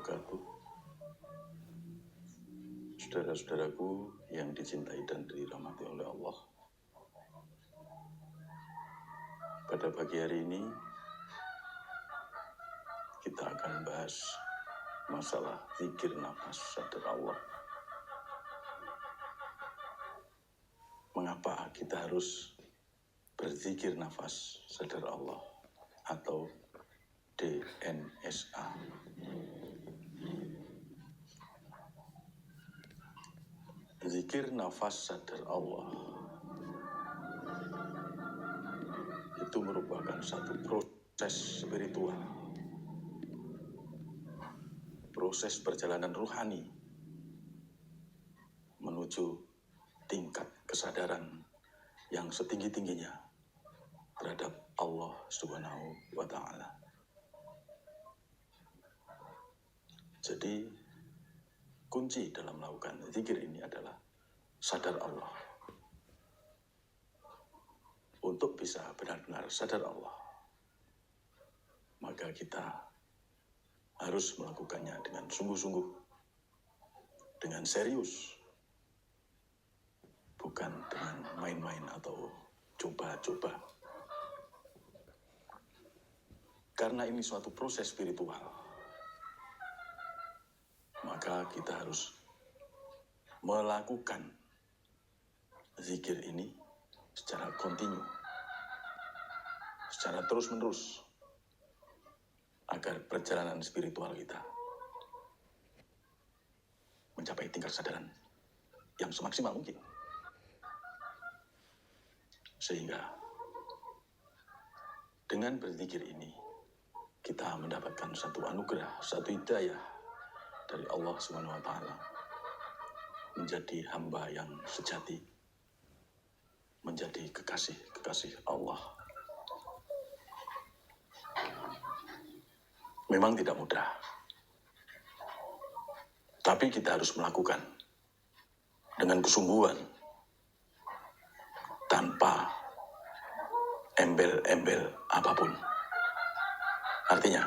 wabarakatuh. Saudara-saudaraku yang dicintai dan dirahmati oleh Allah. Pada pagi hari ini kita akan bahas masalah zikir nafas sadar Allah. Mengapa kita harus berzikir nafas sadar Allah atau DNSA? Zikir nafas sadar Allah itu merupakan satu proses spiritual, proses perjalanan ruhani menuju tingkat kesadaran yang setinggi-tingginya terhadap Allah Subhanahu wa Ta'ala. Jadi kunci dalam melakukan zikir ini adalah sadar Allah. Untuk bisa benar-benar sadar Allah, maka kita harus melakukannya dengan sungguh-sungguh, dengan serius, bukan dengan main-main atau coba-coba. Karena ini suatu proses spiritual, maka kita harus melakukan zikir ini secara kontinu, secara terus-menerus, agar perjalanan spiritual kita mencapai tingkat kesadaran yang semaksimal mungkin. Sehingga dengan berzikir ini kita mendapatkan satu anugerah, satu hidayah dari Allah Subhanahu wa Ta'ala menjadi hamba yang sejati, menjadi kekasih Allah. Memang tidak mudah, tapi kita harus melakukan dengan kesungguhan, tanpa embel-embel apapun. Artinya,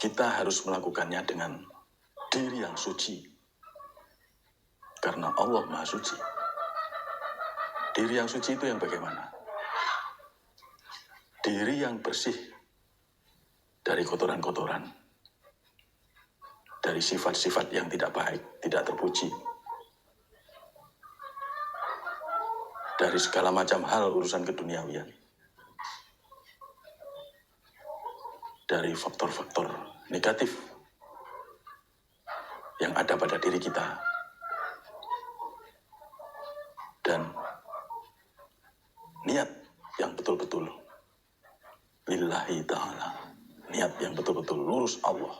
kita harus melakukannya dengan diri yang suci, karena Allah Maha Suci. Diri yang suci itu yang bagaimana? Diri yang bersih dari kotoran-kotoran, dari sifat-sifat yang tidak baik, tidak terpuji, dari segala macam hal urusan keduniawian, dari faktor-faktor negatif yang ada pada diri kita, dan niat yang betul-betul lillahi ta'ala, niat yang betul-betul lurus Allah.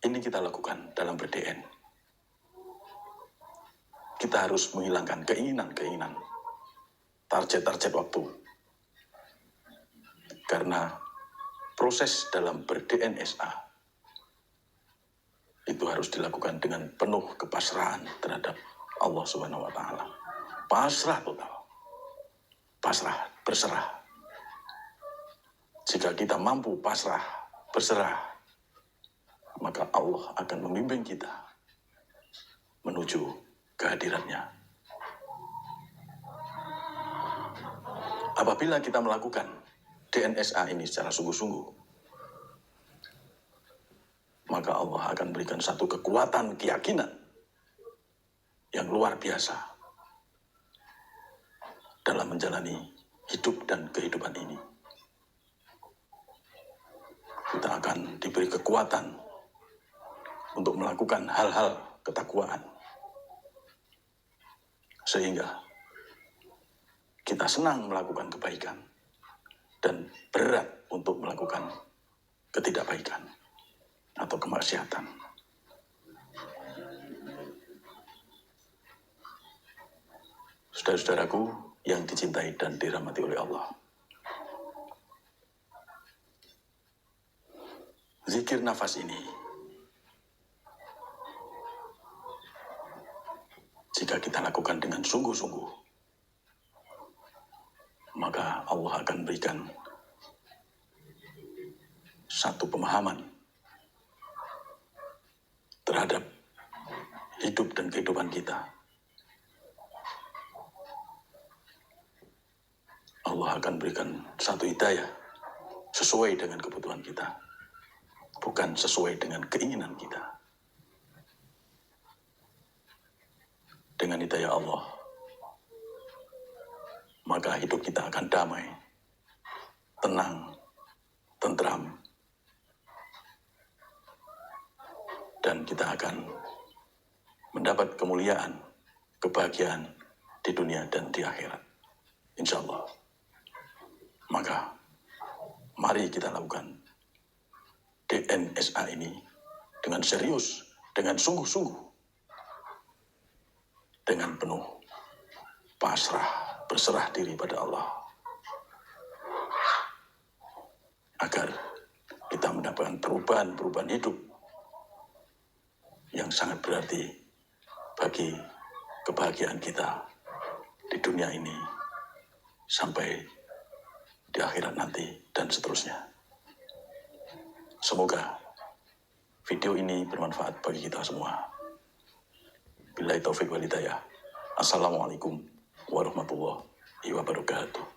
Ini kita lakukan dalam ber-DN. Kita harus menghilangkan keinginan-keinginan, target-target waktu. Karena proses dalam ber-DNSA itu harus dilakukan dengan penuh kepasrahan terhadap Allah Subhanahu wa Ta'ala. Pasrah total. Pasrah, berserah. Jika kita mampu pasrah, berserah, maka Allah akan membimbing kita menuju kehadirannya. Apabila kita melakukan DNSA ini secara sungguh-sungguh, maka Allah akan berikan satu kekuatan keyakinan yang luar biasa dalam menjalani hidup dan kehidupan ini. Kita akan diberi kekuatan untuk melakukan hal-hal ketakwaan, sehingga kita senang melakukan kebaikan dan berat untuk melakukan ketidakbaikan atau kemaksiatan. Saudara-saudaraku yang dicintai dan dirahmati oleh Allah, zikir nafas ini, jika kita lakukan dengan sungguh-sungguh, maka Allah akan berikan satu pemahaman terhadap hidup dan kehidupan kita. Allah akan berikan satu hidayah sesuai dengan kebutuhan kita, bukan sesuai dengan keinginan kita. Dengan hidayah Allah, maka hidup kita akan damai, tenang, tentram, dan kita akan mendapat kemuliaan, kebahagiaan di dunia dan di akhirat. Insya Allah. Maka mari kita lakukan DNSA ini dengan serius, dengan sungguh-sungguh, dengan penuh pasrah, berserah diri pada Allah, agar kita mendapatkan perubahan hidup yang sangat berarti bagi kebahagiaan kita di dunia ini sampai di akhirat nanti dan seterusnya. Semoga video ini bermanfaat bagi kita semua. Billahi taufiq wal hidayah. Assalamualaikum warahmatullahi wabarakatuh.